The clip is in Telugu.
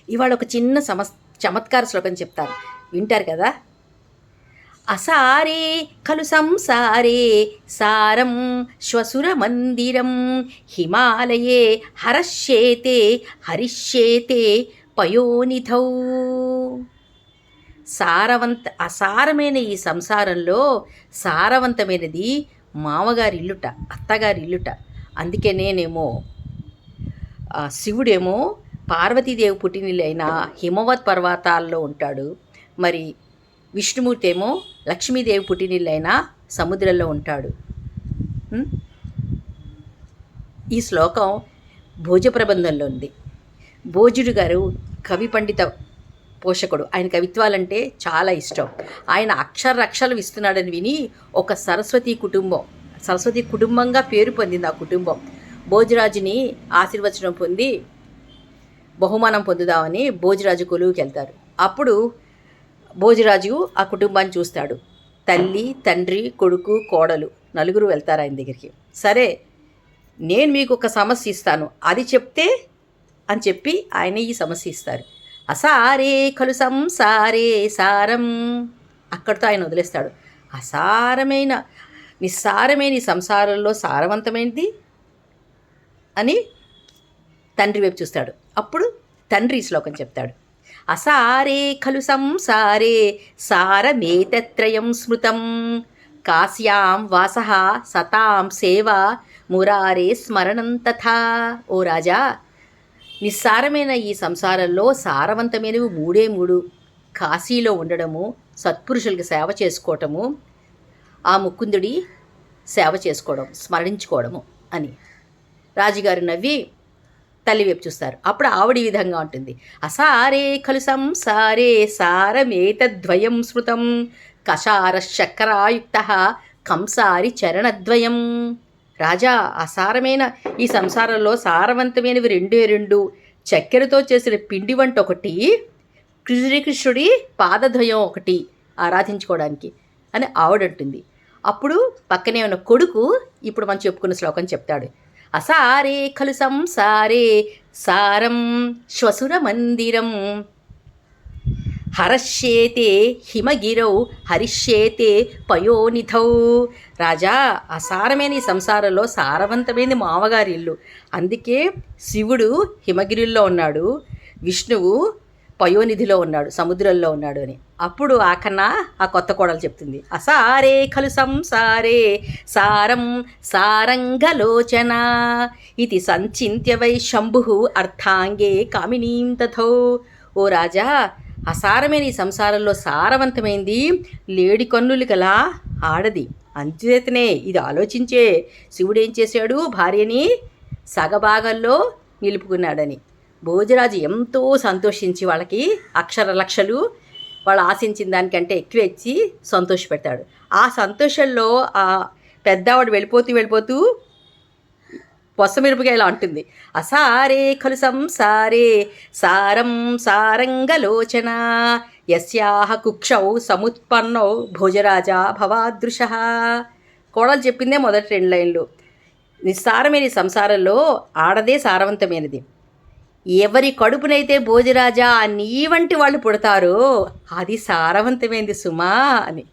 ఇవాళ ఒక చిన్న చమత్కార శ్లోకం చెప్తాను, వింటారు కదా. అసారే ఖలు సంసారే సారం శ్వసురమందిరం హిమాలయే హరష్యేతే హరిష్యేతే పయోనిధౌ. అసారమైన ఈ సంసారంలో సారవంతమైనది మామగారి ఇల్లుట, అత్తగారి ఇల్లుట. అందుకేనేమో శివుడేమో పార్వతీదేవి పుట్టినిల్లు అయిన హిమవత్ పర్వతాల్లో ఉంటాడు. మరి విష్ణుమూర్తి ఏమో లక్ష్మీదేవి పుట్టినిల్లైన సముద్రంలో ఉంటాడు. ఈ శ్లోకం భోజ ప్రబంధంలో ఉంది. భోజుడు గారు కవి పండిత పోషకుడు. ఆయన కవిత్వాలంటే చాలా ఇష్టం. ఆయన అక్షరాలు ఇస్తున్నాడని విని ఒక సరస్వతి కుటుంబంగా పేరు పొందింది ఆ కుటుంబం. భోజరాజుని ఆశీర్వచనం పొంది బహుమానం పొందుదామని భోజరాజు కొలువుకి వెళ్తారు. అప్పుడు భోజరాజు ఆ కుటుంబాన్ని చూస్తాడు. తల్లి, తండ్రి, కొడుకు, కోడలు నలుగురు వెళ్తారు ఆయన దగ్గరికి. సరే, నేను మీకు ఒక సమస్య ఇస్తాను, అది చెప్తే అని చెప్పి ఆయన ఈ సమస్య ఇస్తారు. అసారే ఖలు సంసారే సారం. అక్కడితో ఆయన వదిలేస్తాడు. నిస్సారమైన ఈ సంసారంలో సారవంతమైనది అని తండ్రి వైపు చూస్తాడు. అప్పుడు తండ్రి ఈ శ్లోకం చెప్తాడు. అసారే ఖలు సంసారే సారమేతత్రయం స్మృతం కాశ్యాం వాసః సతాం సేవా మురారే స్మరణం తథా. ఓ రాజా, నిస్సారమైన ఈ సంసారంలో సారవంతమైనవి మూడు. కాశీలో ఉండడము, సత్పురుషులకి సేవ చేసుకోవటము, ఆ ముకుందుడి సేవ చేసుకోవడం, స్మరించుకోవడము అని. రాజుగారు నవ్వి తల్లి వైపు చూస్తారు. అప్పుడు ఆవిడ ఈ విధంగా ఉంటుంది. అసారే ఖలు సంసారే సారమేతద్వయం స్మృతం కషార శక్కరాయుక్త కంసారి చరణద్వయం. రాజా, అసారమైన ఈ సంసారంలో సారవంతమైనవి రెండు. చక్కెరతో చేసిన పిండి వంట ఒకటి, శ్రీకృష్ణుడి పాదద్వయం ఒకటి ఆరాధించుకోవడానికి అని ఆవిడంటుంది. అప్పుడు పక్కనే ఉన్న కొడుకు ఇప్పుడు మనం చెప్పుకున్న శ్లోకం చెప్తాడు. అసారే ఖలు సంసారే సారం శ్వసురమందిరం హరష్యేతే హిమగిరౌ హరిష్యేతే పయోనిధౌ. రాజా, అసారమైన ఈ సంసారంలో సారవంతమైన మామగారి ఇల్లు. అందుకే శివుడు హిమగిరిలో ఉన్నాడు, విష్ణువు పయోనిధిలో ఉన్నాడు, సముద్రంలో ఉన్నాడు అని. అప్పుడు ఆకన్నా ఆ కొత్త కోడలు చెప్తుంది. అసారే ఖలు సంసారే సారం సారంగలోచన ఇది సంచింత్య వై శంభు అర్థాంగే కామినీం తథౌ. ఓ రాజా, అసారమైన ఈ సంసారంలో సారవంతమైంది లేడి కన్నులు గల ఆడది. అంచేతనే ఇది ఆలోచించే శివుడు ఏం చేశాడు, భార్యని సగభాగంలో నిలుపుకున్నాడని. భోజరాజు ఎంతో సంతోషించి వాళ్ళకి లక్షలు వాళ్ళు ఆశించిన దానికంటే ఎక్కువ ఇచ్చి సంతోషపెడతాడు. ఆ సంతోషంలో ఆ పెద్దవాడు వెళ్ళిపోతూ పొసమిరుపుగా అంటుంది. అసారే ఖలు సంసారే సారం సారంగలోచన యస్యాహ కుక్షౌ సముత్పన్నౌ భోజరాజా భవాదృశః. కోడలు చెప్పిందే మొదటి 2 లైన్లు. నిస్సారమైన సంసారంలో ఆడదే సారవంతమైనది. ఎవరి కడుపునైతే భోజరాజా నీ వంటి వాళ్ళు పుడతారో అది సారవంతమైనది సుమా అని.